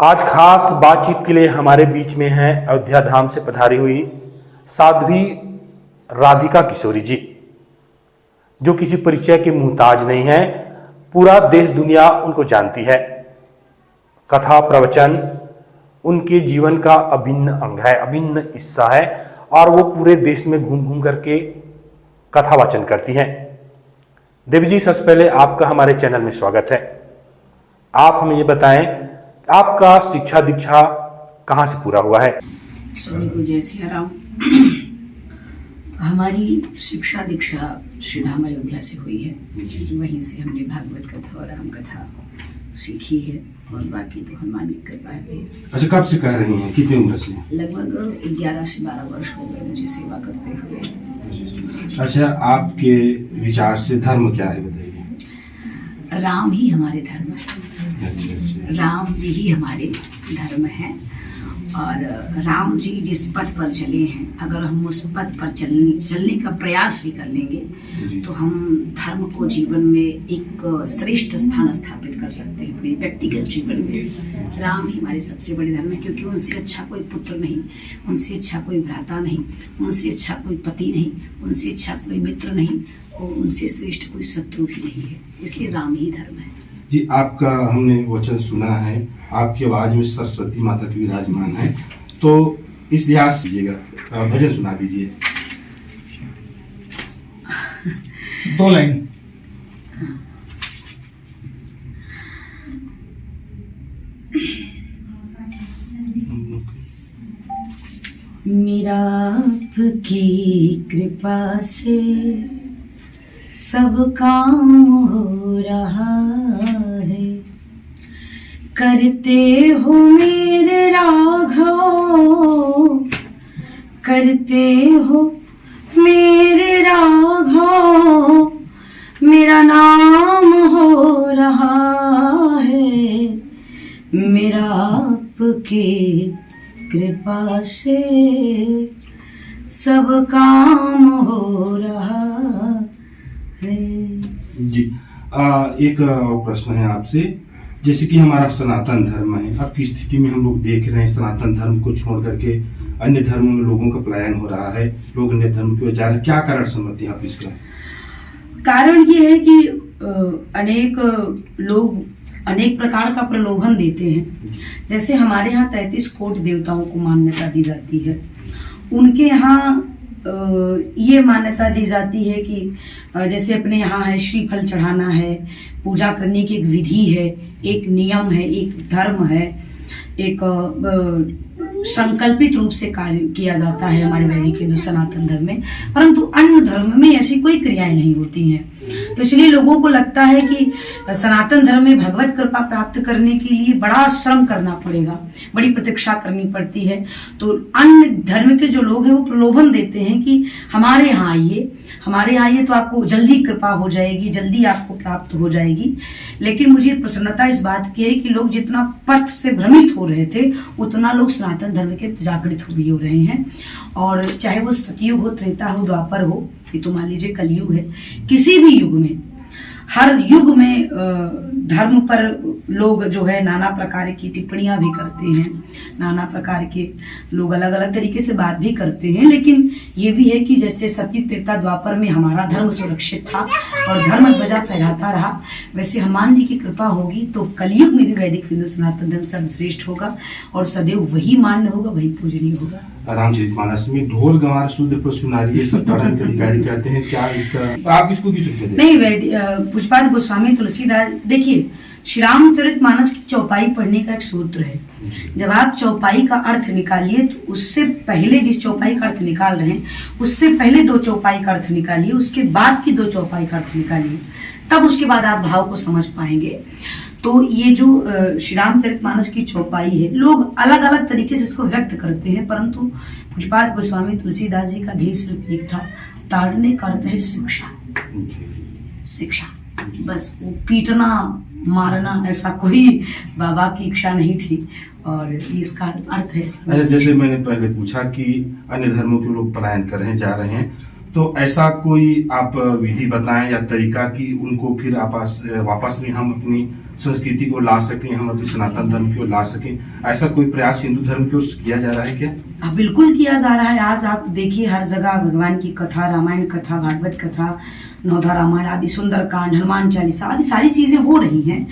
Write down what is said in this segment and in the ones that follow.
आज खास बातचीत के लिए हमारे बीच में है अयोध्या धाम से पधारी हुई साध्वी राधिका किशोरी जी, जो किसी परिचय के मुहताज नहीं है। पूरा देश दुनिया उनको जानती है। कथा प्रवचन उनके जीवन का अभिन्न अंग है, अभिन्न हिस्सा है, और वो पूरे देश में घूम घूम करके कथा वाचन करती हैं। देवी जी, सबसे पहले आपका हमारे चैनल में स्वागत है। आप हमें ये बताएं, आपका शिक्षा दीक्षा कहाँ से पूरा हुआ है? सभी को जय सिया राम। हमारी शिक्षा दीक्षा श्री धाम अयोध्या से हुई है। वहीं से हमने भागवत कथा और राम कथा सीखी है, और बाकी तो हनुमान की कृपा है। अच्छा, कब से कह रही हैं? कितनी उम्र से? लगभग 11 से 12 वर्ष हो गए मुझे सेवा करते हुए। अच्छा, आपके विचार से धर्म क्या है बताइए। राम ही हमारे धर्म है। अच्छा। राम जी ही हमारे धर्म है, और राम जी जिस पथ पर चले हैं, अगर हम उस पथ पर चलने का प्रयास भी कर लेंगे तो हम धर्म को जीवन में एक श्रेष्ठ स्थान स्थापित कर सकते हैं अपने व्यक्तिगत जीवन में। राम ही हमारे सबसे बड़े धर्म है, क्योंकि उनसे अच्छा कोई पुत्र नहीं, उनसे अच्छा कोई भ्राता नहीं, उनसे अच्छा कोई पति नहीं, उनसे अच्छा कोई मित्र नहीं, और उनसे श्रेष्ठ कोई शत्रु भी नहीं है। इसलिए राम ही धर्म है जी। आपका हमने वचन सुना है, आपकी आवाज में सरस्वती माता की विराजमान है, तो इस लिहाज से कीजिएगा, भजन सुना दीजिए। 2 लाइन। मेरा आपकी कृपा से सब काम हो रहा है, करते हो मेरे राघव, करते हो मेरे राघव, मेरा नाम हो रहा है, मेरा आपकी कृपा से सब काम हो रहा है जी। एक प्रश्न है आपसे, जैसे कि हमारा सनातन धर्म है, अब की स्थिति में हम लोग देख रहे हैं सनातन धर्म को छोड़ करके अन्य धर्मों में लोगों का पलायन हो रहा है, लोग अन्य धर्म की ओर जा रहे हैं। क्या कारण समझते हैं आप इसका? कारण ये है कि अनेक लोग अनेक प्रकार का प्रलोभन देते हैं। जैसे हमारे यहाँ 33 कोटि देवताओं को मान्यता दी जाती है, उनके यहाँ ये मान्यता दी जाती है कि जैसे अपने यहाँ है श्रीफल चढ़ाना है, पूजा करने की एक विधि है, एक नियम है, एक धर्म है, एक संकल्पित रूप से कार्य किया जाता है हमारे वैदिक हिंदू सनातन धर्म में। परंतु अन्य धर्म में ऐसी कोई क्रियाएं नहीं होती हैं। तो इसलिए लोगों को लगता है कि सनातन धर्म में भगवत कृपा प्राप्त करने के लिए बड़ा श्रम करना पड़ेगा, बड़ी प्रतीक्षा करनी पड़ती है। तो अन्य धर्म के जो लोग हैं वो प्रलोभन देते हैं कि हमारे यहाँ आइए, हमारे यहाँ आइए तो आपको जल्दी कृपा हो जाएगी, जल्दी आपको प्राप्त हो जाएगी। लेकिन मुझे प्रसन्नता इस बात की है कि लोग जितना पथ से भ्रमित हो रहे थे, उतना लोग सनातन धर्म के जागृत भी हो रहे हैं। और चाहे वो सतयुग हो, त्रेता हो, द्वापर हो, ये तो मान लीजिए कलयुग है, किसी भी युग में, हर युग में धर्म पर लोग जो है नाना प्रकार की टिप्पणियां भी करते हैं, नाना प्रकार के लोग अलग अलग तरीके से बात भी करते हैं। लेकिन ये भी है कि जैसे सतयुग त्रेता द्वापर में हमारा धर्म सुरक्षित था और धर्म ध्वजा फहराता रहा, वैसे हनुमान जी की कृपा होगी तो कलयुग में भी वैदिक हिंदू सनातन धर्म सर्वश्रेष्ठ होगा और सदैव वही मान्य होगा, वही पूजनीय होगा। रामचरितमानस में ढोल गंवार शूद्र पर सुनारी, ये सब तारण के अधिकारी कहते हैं। क्या इसका आप इसको किस रूप में देखते हैं? नहीं, पूज्यपाद गोस्वामी तुलसीदास, देखिए श्री रामचरितमानस की चौपाई पढ़ने का एक सूत्र है। जब आप चौपाई का अर्थ निकालिए तो उससे पहले जिस चौपाई का अर्थ निकाल रहे हैं उससे पहले 2 चौपाई का अर्थ निकालिए, उसके बाद की 2 चौपाई का अर्थ निकालिए, तब उसके बाद आप भाव को समझ पाएंगे। तो ये जो श्री रामचरितमानस की चौपाई है, लोग अलग अलग तरीके से इसको व्यक्त करते हैं, परंतु पूज्यपाद गोस्वामी तुलसीदास जी का ध्येय सिर्फ एक था, ताड़ने का अर्थ है शिक्षा। शिक्षा, बस वो पीटना मारना ऐसा कोई बाबा की इच्छा नहीं थी, और इसका अर्थ है। जैसे मैंने पहले पूछा कि अन्य धर्मों के लोग पलायन कर रहे हैं, जा रहे हैं, तो ऐसा कोई आप विधि बताएं या तरीका कि उनको फिर वापस में हम अपनी संस्कृति को ला सकें, हम अपने सनातन धर्म को ला सकें, ऐसा कोई प्रयास हिंदू धर्म की ओर से किया जा रहा है क्या? हाँ, बिल्कुल किया जा रहा है। आज आप देखिए हर जगह भगवान की कथा, रामायण कथा, भागवत कथा, नौधा रामायण आदि, सुंदरकांड, हनुमान चालीसा आदि सारी चीजें हो रही हैं।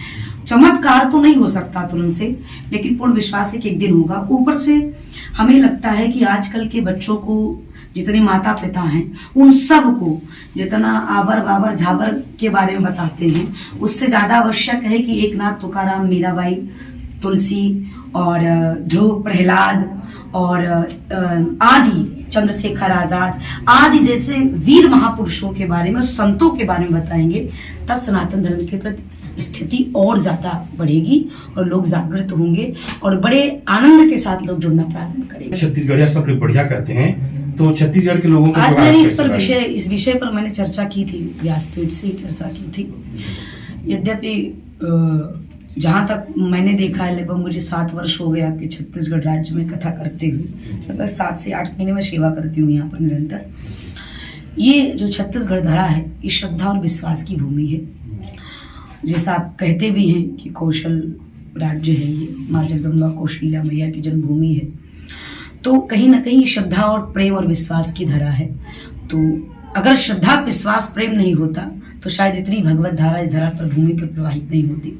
चमत्कार तो नहीं हो सकता तुरंत से, लेकिन पूर्ण विश्वास है कि एक दिन होगा। ऊपर से हमें लगता है कि आजकल के बच्चों को, जितने माता पिता हैं, उन सब को जितना आवर बाबर झाबर के बारे में बताते हैं, उससे ज्यादा आवश्यक है कि एक नाथ तुकाराम, मीराबाई, तुलसी और ध्रुव, प्रहलाद और आदि, चंद्रशेखर आजाद आदि जैसे वीर महापुरुषों के बारे में, संतों के बारे में बताएंगे, तब सनातन धर्म के प्रति स्थिति और ज्यादा बढ़ेगी और लोग जागृत होंगे और बड़े आनंद के साथ लोग जुड़ना प्रारंभ करेंगे। छत्तीसगढ़िया सब लोग बढ़िया कहते हैं, तो छत्तीसगढ़ के लोगों को आज मैंने इस विषय पर मैंने चर्चा की थी, व्यासपीठ से चर्चा की थी। यद्यपि जहां तक मैंने देखा है, लगभग मुझे 7 वर्ष हो गए आपके छत्तीसगढ़ राज्य में कथा करते हुए, लगभग 7 से 8 महीने में सेवा करती हूँ यहाँ पर निरंतर। ये जो छत्तीसगढ़ धरा है, ये श्रद्धा और विश्वास की भूमि है। जैसा आप कहते भी हैं कि कौशल राज्य है, ये माँ जगदम्बा कौशल्या मैया की जन्मभूमि है, तो कहीं ना कहीं श्रद्धा और प्रेम और विश्वास की धरा है। तो अगर श्रद्धा, विश्वास, प्रेम नहीं होता तो शायद इतनी भगवत धारा इस धरा पर भूमि पर प्रवाहित नहीं होती।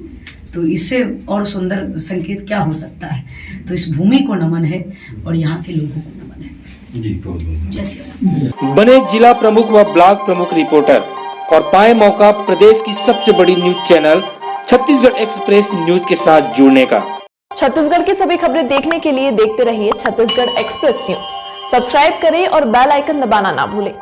तो इससे और सुंदर संकेत क्या हो सकता है। तो इस भूमि को नमन है और यहाँ के लोगों को नमन है। जी, बहुत बहुत जय श्री राम। बने जिला प्रमुख व ब्लॉक प्रमुख रिपोर्टर और पाए मौका प्रदेश की सबसे बड़ी news channel Chhattisgarh express news के साथ जुड़ने का। छत्तीसगढ़ की सभी खबरें देखने के लिए देखते रहिए छत्तीसगढ़ एक्सप्रेस न्यूज। सब्सक्राइब करें और बेल आइकन दबाना ना भूलें।